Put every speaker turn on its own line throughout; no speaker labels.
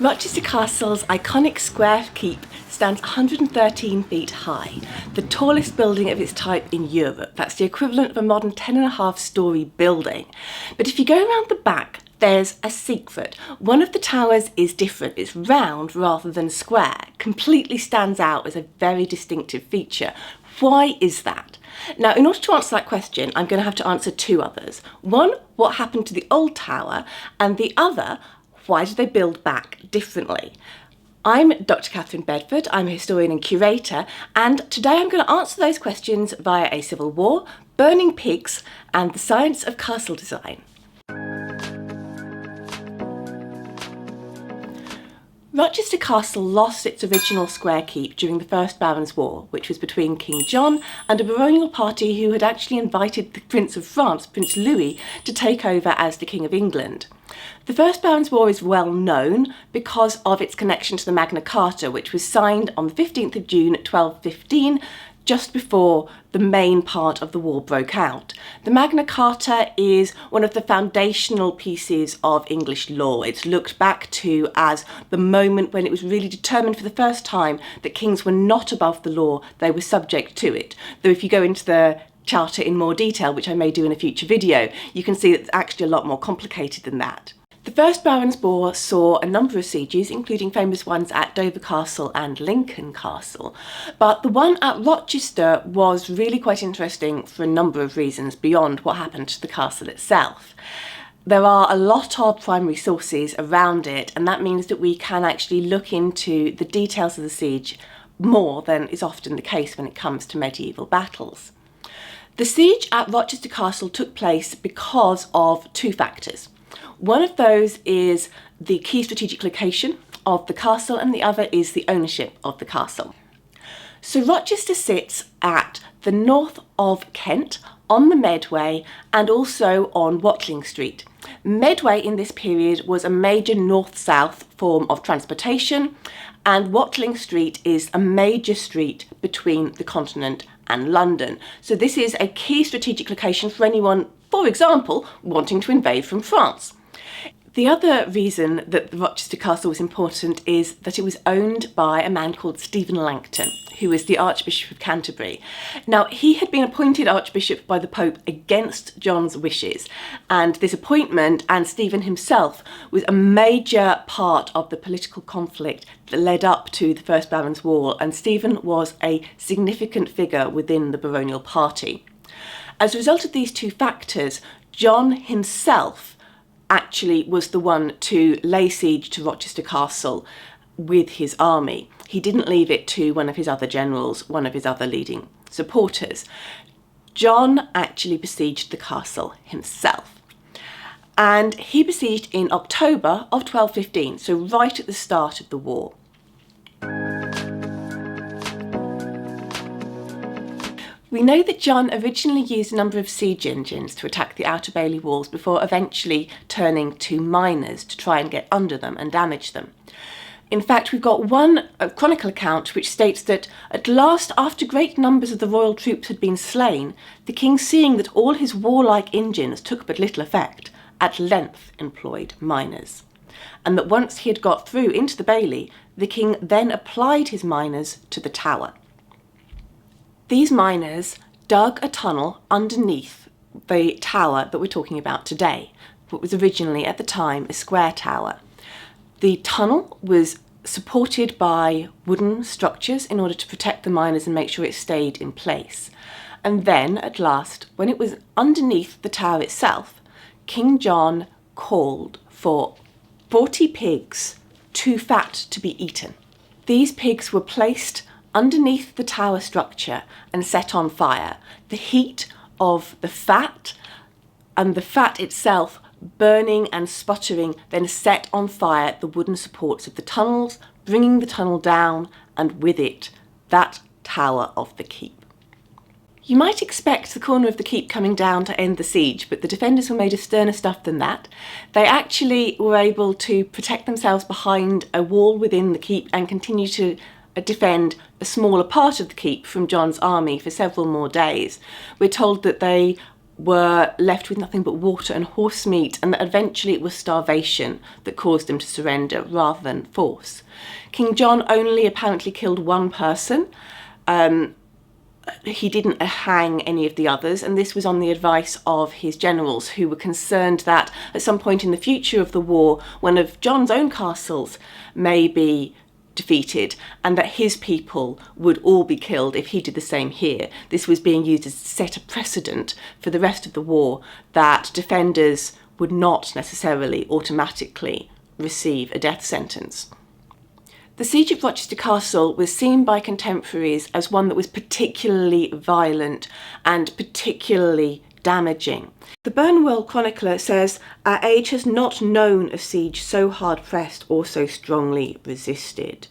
Rochester Castle's iconic square keep stands 113 feet high, the tallest building of its type in Europe. That's the equivalent of a modern 10.5-storey building. But if you go around the back, there's a secret. One of the towers is different. It's round rather than square. Completely stands out as a very distinctive feature. Why is that? Now, in order to answer that question, I'm going to have to answer two others. One, what happened to the old tower? And the other, why did they build back differently? I'm Dr. Catherine Bedford, I'm a historian and curator, and today I'm going to answer those questions via a civil war, burning pigs, and the science of castle design. Rochester Castle lost its original square keep during the First Barons' War, which was between King John and a baronial party who had actually invited the Prince of France, Prince Louis, to take over as the King of England. The First Barons' War is well known because of its connection to the Magna Carta, which was signed on the 15th of June 1215, just before the main part of the war broke out. The Magna Carta is one of the foundational pieces of English law. It's looked back to as the moment when it was really determined for the first time that kings were not above the law, they were subject to it. Though if you go into the Charter in more detail, which I may do in a future video, you can see that it's actually a lot more complicated than that. The First Barons' War saw a number of sieges, including famous ones at Dover Castle and Lincoln Castle, but the one at Rochester was really quite interesting for a number of reasons beyond what happened to the castle itself. There are a lot of primary sources around it, and that means that we can actually look into the details of the siege more than is often the case when it comes to medieval battles. The siege at Rochester Castle took place because of two factors. One of those is the key strategic location of the castle, and the other is the ownership of the castle. So Rochester sits at the north of Kent, on the Medway, and also on Watling Street. Medway in this period was a major north-south form of transportation, and Watling Street is a major street between the continent and London. So this is a key strategic location for anyone, for example, wanting to invade from France. The other reason that the Rochester Castle was important is that it was owned by a man called Stephen Langton, who was the Archbishop of Canterbury. Now, he had been appointed Archbishop by the Pope against John's wishes, and this appointment and Stephen himself was a major part of the political conflict that led up to the First Barons' War, and Stephen was a significant figure within the baronial party. As a result of these two factors, John himself actually was the one to lay siege to Rochester Castle with his army. He didn't leave it to one of his other generals, one of his other leading supporters. John actually besieged the castle himself. And he besieged in October of 1215, so right at the start of the war. We know that John originally used a number of siege engines to attack the Outer Bailey walls before eventually turning to miners to try and get under them and damage them. In fact, we've got one chronicle account which states that at last, after great numbers of the royal troops had been slain, the king, seeing that all his warlike engines took but little effect, at length employed miners. And that once he had got through into the Bailey, the king then applied his miners to the tower. These miners dug a tunnel underneath the tower that we're talking about today, what was originally at the time a square tower. The tunnel was supported by wooden structures in order to protect the miners and make sure it stayed in place. And then, at last, when it was underneath the tower itself, King John called for 40 pigs too fat to be eaten. These pigs were placed underneath the tower structure and set on fire. The heat of the fat and the fat itself burning and sputtering then set on fire the wooden supports of the tunnels, bringing the tunnel down, and with it that tower of the keep. You might expect the corner of the keep coming down to end the siege, but the defenders were made of sterner stuff than that. They actually were able to protect themselves behind a wall within the keep and continue to defend a smaller part of the keep from John's army for several more days. We're told that they were left with nothing but water and horse meat, and that eventually it was starvation that caused them to surrender rather than force. King John only apparently killed one person. He didn't hang any of the others, and this was on the advice of his generals, who were concerned that at some point in the future of the war, one of John's own castles may be defeated and that his people would all be killed if he did the same here. This was being used to set a precedent for the rest of the war, that defenders would not necessarily automatically receive a death sentence. The siege of Rochester Castle was seen by contemporaries as one that was particularly violent and particularly damaging. The Burnwell chronicler says, "Our age has not known a siege so hard-pressed or so strongly resisted."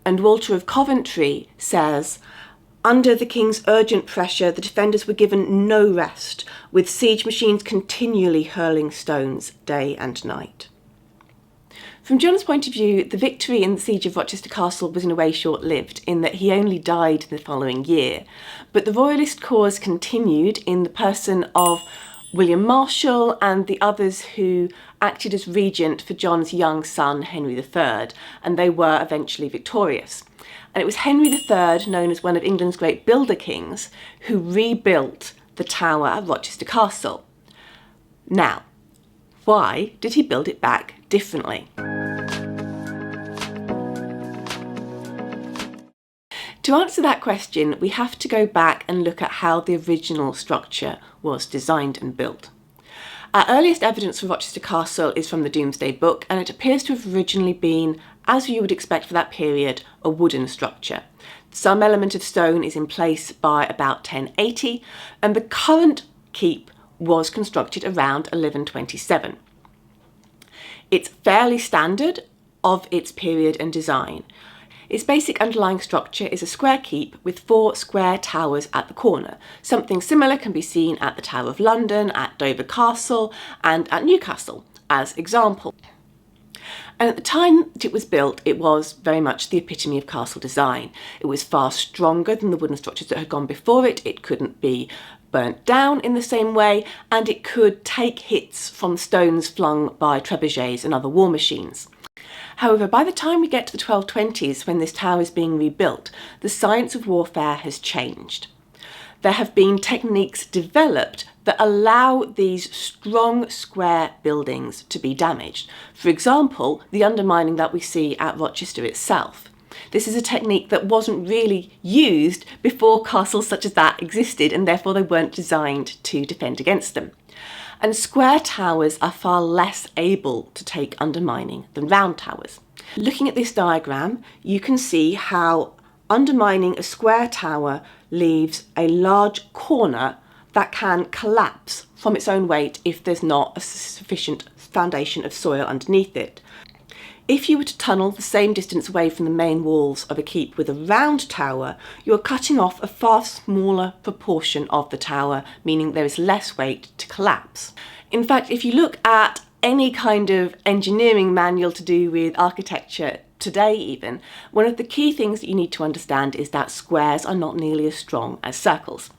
And Walter of Coventry says, "Under the king's urgent pressure, the defenders were given no rest, with siege machines continually hurling stones day and night." From John's point of view, the victory in the siege of Rochester Castle was in a way short-lived, in that he only died the following year. But the royalist cause continued in the person of William Marshal and the others who acted as regent for John's young son Henry III, and they were eventually victorious. And it was Henry III, known as one of England's great builder kings, who rebuilt the tower at Rochester Castle. Now, why did he build it back differently? To answer that question, we have to go back and look at how the original structure was designed and built. Our earliest evidence for Rochester Castle is from the Domesday Book, and it appears to have originally been, as you would expect for that period, a wooden structure. Some element of stone is in place by about 1080, and the current keep was constructed around 1127. It's fairly standard of its period and design. Its basic underlying structure is a square keep with 4 square towers at the corner. Something similar can be seen at the Tower of London, at Dover Castle, and at Newcastle as example. And at the time that it was built, it was very much the epitome of castle design. It was far stronger than the wooden structures that had gone before it. It couldn't be burnt down in the same way, and it could take hits from stones flung by trebuchets and other war machines. However, by the time we get to the 1220s, when this tower is being rebuilt, the science of warfare has changed. There have been techniques developed that allow these strong square buildings to be damaged. For example, the undermining that we see at Rochester itself. This is a technique that wasn't really used before castles such as that existed, and therefore they weren't designed to defend against them. And square towers are far less able to take undermining than round towers. Looking at this diagram, you can see how undermining a square tower leaves a large corner that can collapse from its own weight if there's not a sufficient foundation of soil underneath it. If you were to tunnel the same distance away from the main walls of a keep with a round tower, you are cutting off a far smaller proportion of the tower, meaning there is less weight to collapse. In fact, if you look at any kind of engineering manual to do with architecture today even, one of the key things that you need to understand is that squares are not nearly as strong as circles.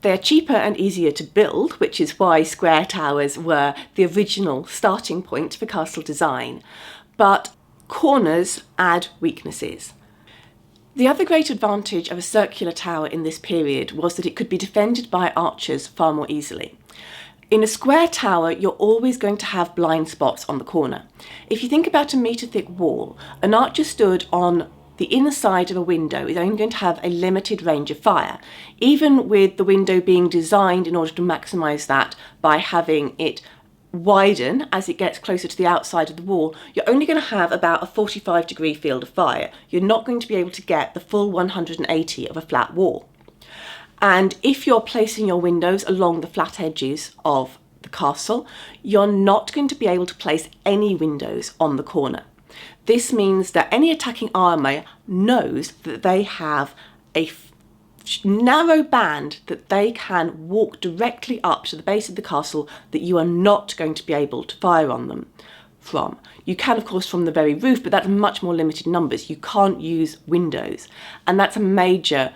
They're cheaper and easier to build, which is why square towers were the original starting point for castle design. But corners add weaknesses. The other great advantage of a circular tower in this period was that it could be defended by archers far more easily. In a square tower, you're always going to have blind spots on the corner. If you think about a metre-thick wall, an archer stood on the inner side of a window is only going to have a limited range of fire, even with the window being designed in order to maximise that by having it widen as it gets closer to the outside of the wall. You're only going to have about a 45-degree field of fire. You're not going to be able to get the full 180 of a flat wall. And if you're placing your windows along the flat edges of the castle, you're not going to be able to place any windows on the corner. This means that any attacking army knows that they have a narrow band that they can walk directly up to the base of the castle, that you are not going to be able to fire on them from. You can, of course, from the very roof, but that's much more limited numbers. You can't use windows, and that's a major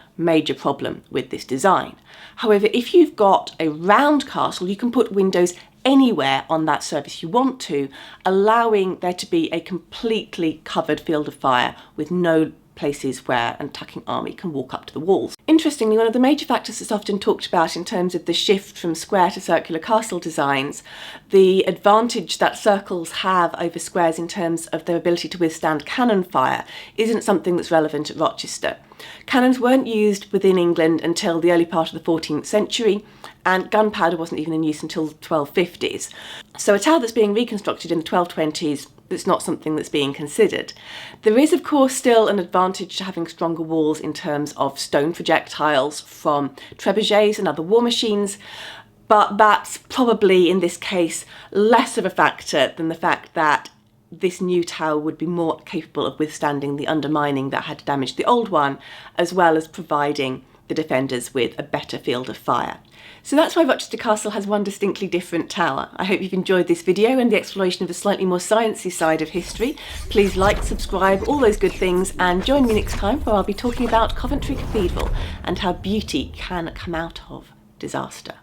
problem with this design. However, if you've got a round castle, you can put windows anywhere on that surface you want to, allowing there to be a completely covered field of fire with no places where an attacking army can walk up to the walls. Interestingly, one of the major factors that's often talked about in terms of the shift from square to circular castle designs, the advantage that circles have over squares in terms of their ability to withstand cannon fire, isn't something that's relevant at Rochester. Cannons weren't used within England until the early part of the 14th century, and gunpowder wasn't even in use until the 1250s. So a tower that's being reconstructed in the 1220s, it's not something that's being considered. There is, of course, still an advantage to having stronger walls in terms of stone projectiles from trebuchets and other war machines, but that's probably, in this case, less of a factor than the fact that this new tower would be more capable of withstanding the undermining that had damaged the old one, as well as providing the defenders with a better field of fire. So that's why Rochester Castle has one distinctly different tower. I hope you've enjoyed this video and the exploration of a slightly more sciencey side of history. Please like, subscribe, all those good things, and join me next time where I'll be talking about Coventry Cathedral and how beauty can come out of disaster.